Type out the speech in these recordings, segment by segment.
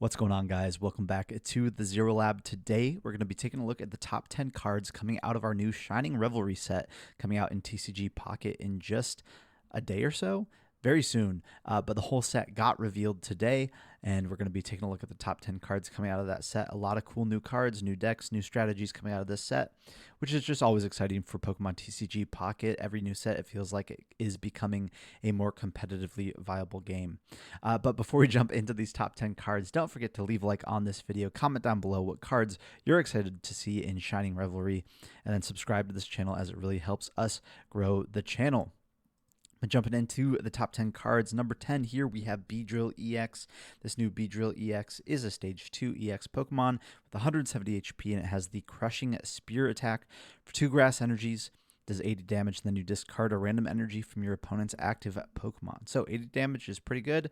What's going on, guys? Welcome back to the Zero Lab. Today, we're going to be taking a look at the top 10 cards coming out of our new Shining Revelry set coming out in TCG Pocket in just a day or so. Very soon, but the whole set got revealed today, and we're going to be taking a look at the top 10 cards coming out of that set. A lot of cool new cards, new decks, new strategies coming out of this set, which is just always exciting for Pokemon TCG Pocket. Every new set, it feels like it is becoming a more competitively viable game. But before we jump into these top 10 cards, don't forget to leave a like on this video, comment down below what cards you're excited to see in Shining Revelry, and then subscribe to this channel as it really helps us grow the channel. Jumping into the top 10 cards, number 10 here we have Beedrill EX. This new Beedrill EX is a Stage 2 EX Pokemon with 170 HP, and it has the Crushing Spear attack for 2 grass energies. Does 80 damage, then you discard a random energy from your opponent's active Pokemon. So 80 damage is pretty good.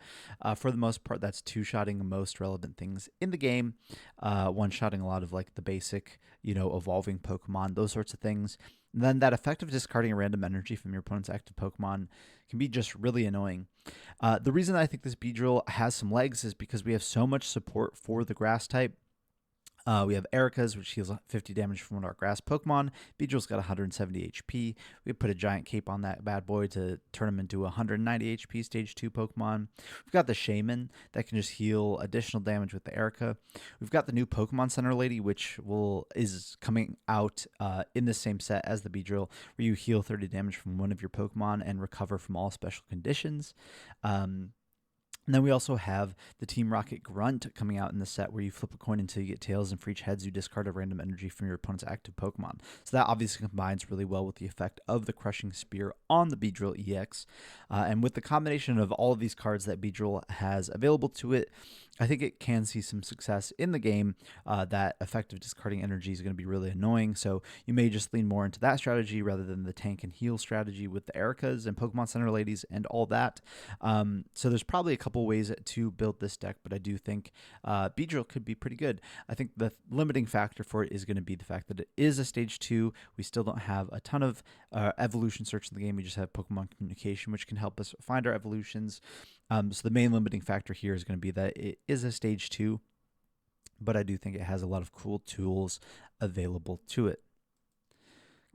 For the most part, that's two-shotting most relevant things in the game. One-shotting a lot of like the basic, evolving Pokemon, those sorts of things. And then that effect of discarding a random energy from your opponent's active Pokemon can be just really annoying. The reason I think this Beedrill has some legs is because we have so much support for the grass type. We have Erica's, which heals 50 damage from one of our grass Pokemon. Beedrill's got 170 HP. We put a giant cape on that bad boy to turn him into a 190 HP Stage 2 Pokemon. We've got the Shaman that can just heal additional damage with the Erica. We've got the new Pokemon Center Lady, which is coming out in the same set as the Beedrill, where you heal 30 damage from one of your Pokemon and recover from all special conditions. And then we also have the Team Rocket Grunt coming out in the set, where you flip a coin until you get tails, and for each heads you discard a random energy from your opponent's active Pokemon. So that obviously combines really well with the effect of the Crushing Spear on the Beedrill EX. And with the combination of all of these cards that Beedrill has available to it, I think it can see some success in the game. That effect of discarding energy is going to be really annoying, so you may just lean more into that strategy rather than the tank and heal strategy with the Ericas and Pokemon Center Ladies and all that. So there's probably a couple ways to build this deck, but I do think Beedrill could be pretty good. I think the limiting factor for it is going to be the fact that it is a Stage 2. We still don't have a ton of evolution search in the game. We just have Pokemon Communication, which can help us find our evolutions. So the main limiting factor here is going to be that it is a Stage 2, but I do think it has a lot of cool tools available to it.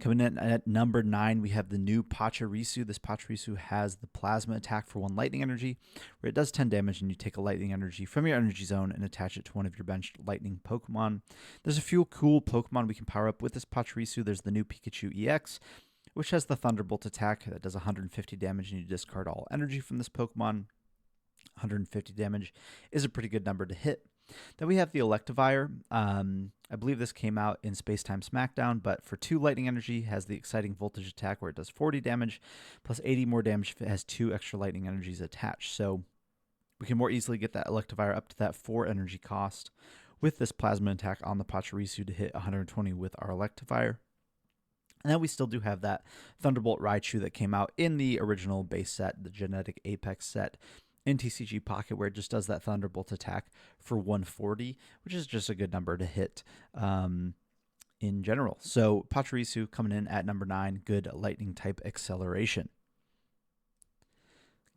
Coming in at number 9, we have the new Pachirisu. This Pachirisu has the Plasma attack for 1 lightning energy, where it does 10 damage, and you take a lightning energy from your energy zone and attach it to one of your benched lightning Pokemon. There's a few cool Pokemon we can power up with this Pachirisu. There's the new Pikachu EX, which has the Thunderbolt attack that does 150 damage, and you discard all energy from this Pokemon. 150 damage is a pretty good number to hit. Then we have the Electivire. I believe this came out in Space-Time Smackdown, but for 2 lightning energy, has the Exciting Voltage attack, where it does 40 damage, plus 80 more damage if it has 2 extra lightning energies attached. So we can more easily get that Electivire up to that 4 energy cost with this Plasma attack on the Pachirisu to hit 120 with our Electivire. And then we still do have that Thunderbolt Raichu that came out in the original base set, the Genetic Apex set, in TCG Pocket, where it just does that Thunderbolt attack for 140, which is just a good number to hit in general. So Pachirisu coming in at number 9, good lightning type acceleration.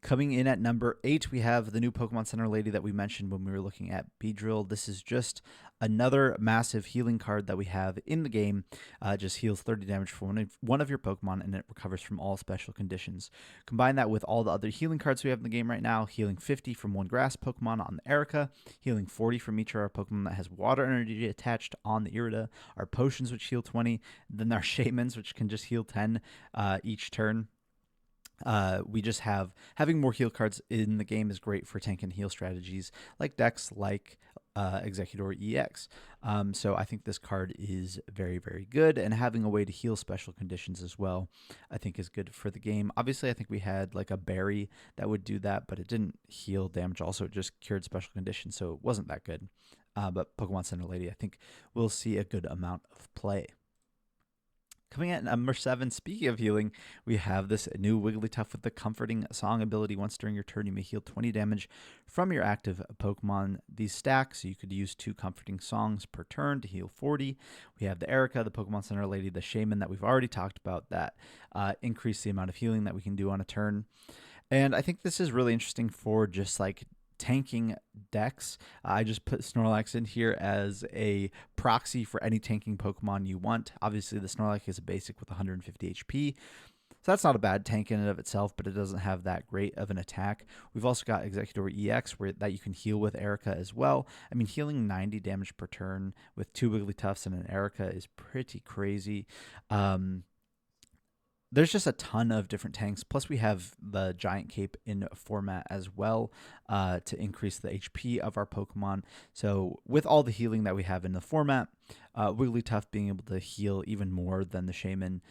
Coming in at number 8, we have the new Pokemon Center Lady that we mentioned when we were looking at Beedrill. This is just another massive healing card that we have in the game. Just heals 30 damage for one of your Pokemon, and it recovers from all special conditions. Combine that with all the other healing cards we have in the game right now, healing 50 from 1 grass Pokemon on the Erica, healing 40 from each of our Pokemon that has water energy attached on the Irida, our potions which heal 20, then our Shamans which can just heal 10 each turn. We just having more heal cards in the game is great for tank and heal strategies like decks like Executor EX. So I think this card is very, very good, and having a way to heal special conditions as well, I think is good for the game. Obviously, I think we had like a berry that would do that, but it didn't heal damage. Also, it just cured special conditions, so it wasn't that good. But Pokemon Center Lady, I think we'll see a good amount of play. Coming at number 7, speaking of healing, we have this new Wigglytuff with the Comforting Song ability. Once during your turn, you may heal 20 damage from your active Pokemon. These stack, so you could use 2 Comforting Songs per turn to heal 40. We have the Erica, the Pokemon Center Lady, the Shaman that we've already talked about that increase the amount of healing that we can do on a turn. And I think this is really interesting for just like tanking decks. I just put Snorlax in here as a proxy for any tanking Pokemon you want. Obviously, the Snorlax is a basic with 150 HP. So that's not a bad tank in and of itself, but it doesn't have that great of an attack. We've also got Executor EX that you can heal with Erica as well. I mean, healing 90 damage per turn with 2 Wigglytuffs and an Erica is pretty crazy. There's just a ton of different tanks. Plus, we have the Giant Cape in format as well to increase the HP of our Pokemon. So with all the healing that we have in the format, Wigglytuff being able to heal even more than the Shaman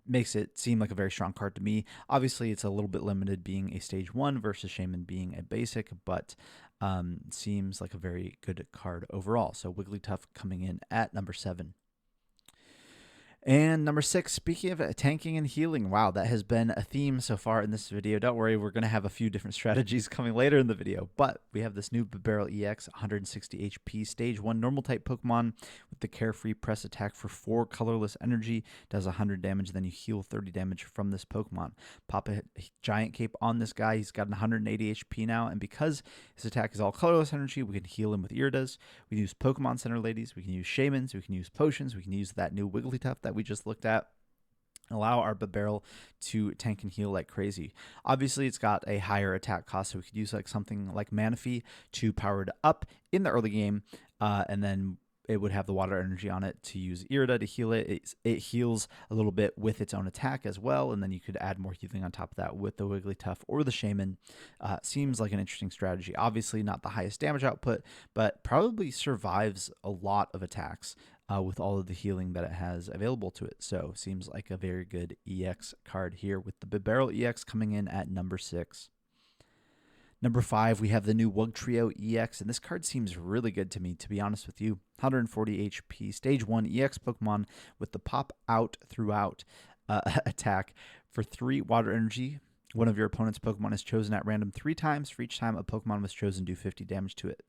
makes it seem like a very strong card to me. Obviously, it's a little bit limited being a stage 1 versus Shaman being a basic, but seems like a very good card overall. So Wigglytuff coming in at number 7. And number 6, speaking of tanking and healing, wow, that has been a theme so far in this video. Don't worry, we're going to have a few different strategies coming later in the video, but we have this new Bibarel EX, 160 HP, stage 1 normal type Pokemon with the Carefree Press attack for 4 colorless energy, does 100 damage, then you heal 30 damage from this Pokemon. Pop a Giant Cape on this guy, he's got 180 HP now, and because his attack is all colorless energy, we can heal him with Iridas. We can use Pokemon Center ladies, we can use Shamans, we can use potions, we can use that new Wigglytuff that we just looked at. Allow our Bibarel to tank and heal like crazy. Obviously, it's got a higher attack cost, so we could use like something like Manaphy to power it up in the early game, and then it would have the water energy on it to use Irida to heal it. It heals a little bit with its own attack as well, and then you could add more healing on top of that with the Wigglytuff or the Shaman. Seems like an interesting strategy. Obviously, not the highest damage output, but probably survives a lot of attacks with all of the healing that it has available to it. So seems like a very good EX card here with the Bibarel EX coming in at number 6. Number 5, we have the new Wugtrio EX, and this card seems really good to me, to be honest with you. 140 HP, stage 1 EX Pokemon with the pop out throughout attack for 3 water energy. One of your opponent's Pokemon is chosen at random 3 times. For each time a Pokemon was chosen, do 50 damage to it.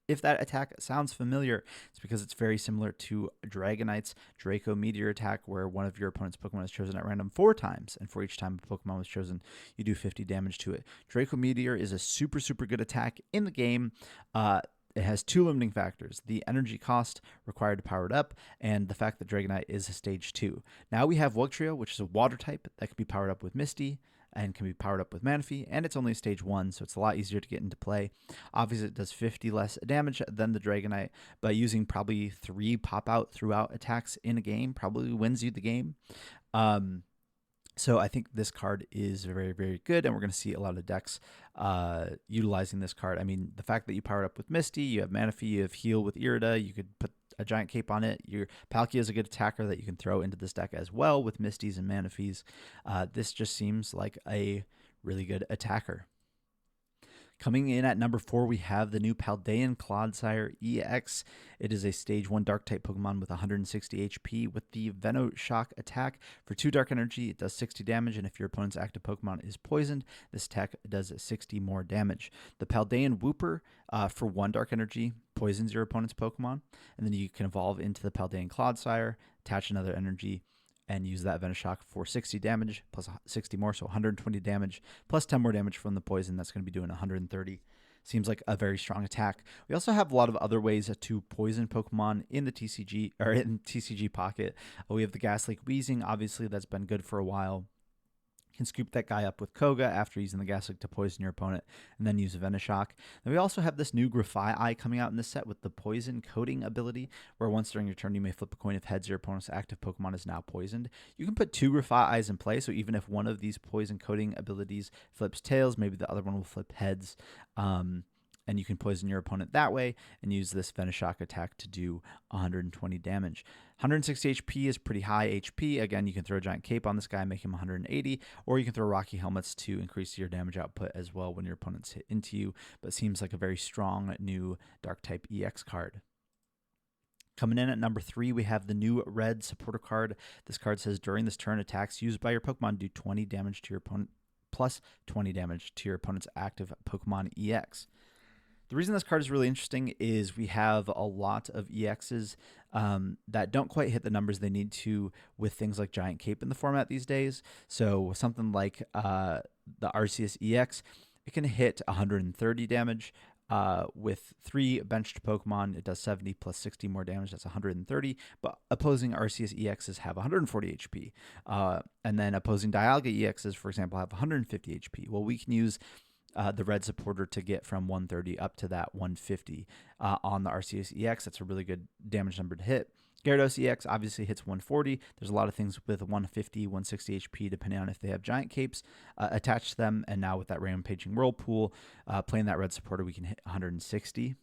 If that attack sounds familiar, it's because it's very similar to Dragonite's Draco Meteor attack, where one of your opponent's Pokemon is chosen at random 4 times, and for each time a Pokemon was chosen, you do 50 damage to it. Draco Meteor is a super, super good attack in the game. It has 2 limiting factors: the energy cost required to power it up, and the fact that Dragonite is a stage 2. Now we have Wugtrio, which is a water type that can be powered up with Misty, and can be powered up with Manaphy, and it's only a stage 1, so it's a lot easier to get into play. Obviously, it does 50 less damage than the Dragonite, but using probably 3 pop-out throughout attacks in a game probably wins you the game. So I think this card is very, very good, and we're going to see a lot of decks utilizing this card. I mean, the fact that you powered up with Misty, you have Manaphy, you have Heal with Irida, you could put a Giant Cape on it. Your Palkia is a good attacker that you can throw into this deck as well with Misties and Manaphies. This just seems like a really good attacker. Coming in at number 4, we have the new Paldean Clodsire EX. It is a stage 1 dark type Pokemon with 160 HP with the Venoshock attack. For 2 dark energy, it does 60 damage, and if your opponent's active Pokemon is poisoned, this attack does 60 more damage. The Paldean Wooper, for 1 dark energy, poisons your opponent's Pokemon, and then you can evolve into the Paldean Clodsire, attach another energy, and use that Venoshock for 60 damage, plus 60 more, so 120 damage, plus 10 more damage from the poison. That's going to be doing 130. Seems like a very strong attack. We also have a lot of other ways to poison Pokemon in the TCG, or in TCG Pocket. We have the Gas Leak Wheezing, obviously that's been good for a while. Can scoop that guy up with Koga after using the Gas Leak to poison your opponent, and then use a Venoshock. Then we also have this new Grafai coming out in this set with the Poison Coating ability, where once during your turn you may flip a coin if heads your opponent's active Pokemon is now poisoned. You can put 2 Grafai in play, so even if one of these Poison Coating abilities flips tails, maybe the other one will flip heads. And you can poison your opponent that way and use this Venoshock attack to do 120 damage. 160 HP is pretty high HP. Again, you can throw a Giant Cape on this guy, make him 180, or you can throw Rocky Helmets to increase your damage output as well when your opponents hit into you, but seems like a very strong new Dark-type EX card. Coming in at number 3, we have the new Red Supporter card. This card says, during this turn, attacks used by your Pokemon do 20 damage to your opponent, plus 20 damage to your opponent's active Pokemon EX. The reason this card is really interesting is we have a lot of EXs that don't quite hit the numbers they need to with things like Giant Cape in the format these days. So something like the Arceus EX, It can hit 130 damage. With 3 benched Pokemon, it does 70 plus 60 more damage. That's 130. But opposing Arceus EXs have 140 HP. And then opposing Dialga EXs, for example, have 150 HP. Well, we can use the red supporter to get from 130 up to that 150 on the Arceus EX. That's a really good damage number to hit. Gyarados EX obviously hits 140. There's a lot of things with 150, 160 HP, depending on if they have giant capes attached to them. And now with that Rampaging Whirlpool, playing that red supporter, we can hit 160.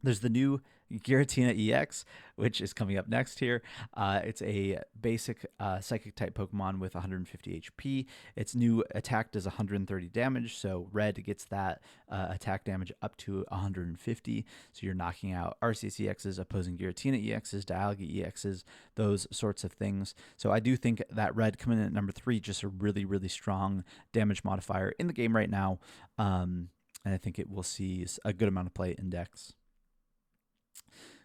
There's the new Giratina EX, which is coming up next here. It's a basic psychic type Pokemon with 150 HP. Its new attack does 130 damage, so red gets that attack damage up to 150. So you're knocking out Arceus EXs, opposing Giratina EXs, Dialga EXs, those sorts of things. So I do think that red coming in at number 3, just a really, really strong damage modifier in the game right now. And I think it will see a good amount of play in decks.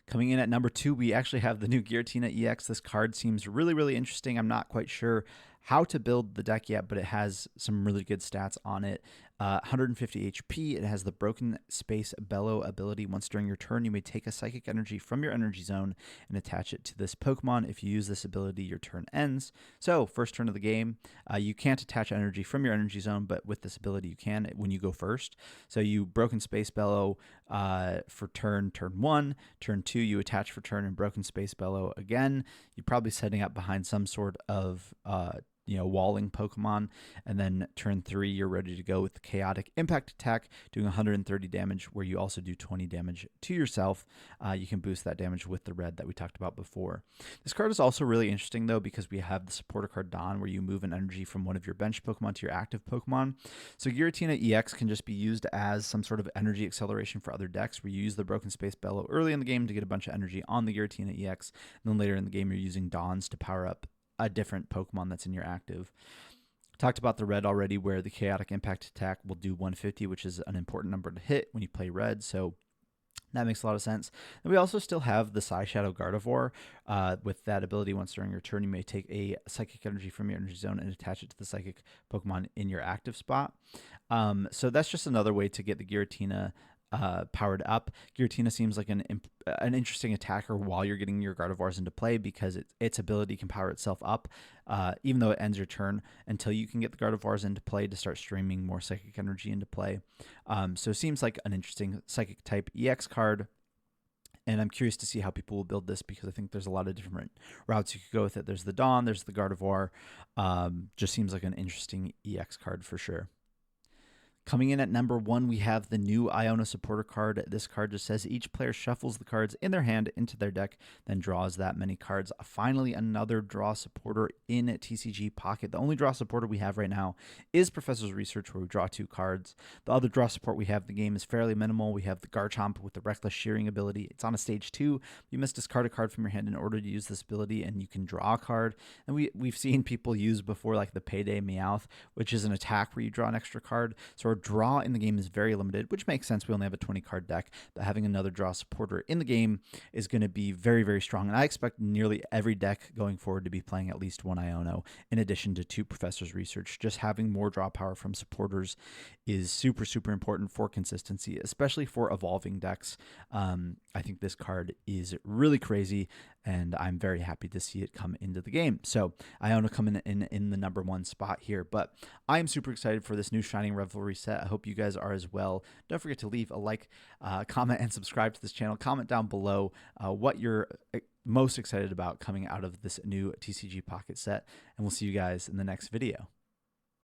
Coming in at number 2, we actually have the new Giratina EX. This card seems really, really interesting. I'm not quite sure how to build the deck yet, but it has some really good stats on it. 150 HP. It has the Broken Space Bellow ability. Once during your turn, you may take a psychic energy from your energy zone and attach it to this Pokemon. If you use this ability, your turn ends. So, first turn of the game, you can't attach energy from your energy zone, but with this ability, you can when you go first. So, you Broken Space Bellow for turn 1. Turn 2, you attach for turn and Broken Space Bellow again. You're probably setting up behind some sort of walling Pokemon, and then turn 3 you're ready to go with the Chaotic Impact attack, doing 130 damage, where you also do 20 damage to yourself. You can boost that damage with the red that we talked about before. This card is also really interesting though, because we have the supporter card Dawn, where you move an energy from one of your bench Pokemon to your active Pokemon. So Giratina EX can just be used as some sort of energy acceleration for other decks, where you use the Broken Space Bellow early in the game to get a bunch of energy on the Giratina EX, and then later in the game you're using Dawns to power up a different Pokemon that's in your active. Talked about the red already, where the Chaotic Impact attack will do 150, which is an important number to hit when you play red, so that makes a lot of sense. And we also still have the Psy Shadow Gardevoir. With that ability, once during your turn, you may take a psychic energy from your energy zone and attach it to the psychic Pokemon in your active spot. So that's just another way to get the Giratina powered up. Giratina seems like an interesting attacker while you're getting your Gardevoirs into play, because its ability can power itself up, even though it ends your turn, until you can get the Gardevoirs into play to start streaming more psychic energy into play. So it seems like an interesting psychic type EX card. And I'm curious to see how people will build this, because I think there's a lot of different routes you could go with it. There's the Dawn, there's the Gardevoir. Just seems like an interesting EX card for sure. Coming in at number 1, we have the new Iono Supporter card. This card just says each player shuffles the cards in their hand into their deck, then draws that many cards. Finally, another draw supporter in TCG Pocket. The only draw supporter we have right now is Professor's Research, where we draw 2 cards. The other draw support we have in the game is fairly minimal. We have the Garchomp with the Reckless Shearing ability. It's on a stage 2. You must discard a card from your hand in order to use this ability, and you can draw a card. And we've seen people use before, like the Payday Meowth, which is an attack where you draw an extra card. So our draw in the game is very limited, which makes sense. We only have a 20 card deck, but having another draw supporter in the game is going to be very, very strong. And I expect nearly every deck going forward to be playing at least 1 Iono, in addition to 2 Professor's Research. Just having more draw power from supporters is super, super important for consistency, especially for evolving decks. I think this card is really crazy, and I'm very happy to see it come into the game. So Iono coming in the number 1 spot here, but I'm super excited for this new Shining Revelry set. I hope you guys are as well. Don't forget to leave a like, comment, and subscribe to this channel. Comment down below what you're most excited about coming out of this new TCG Pocket set, and we'll see you guys in the next video.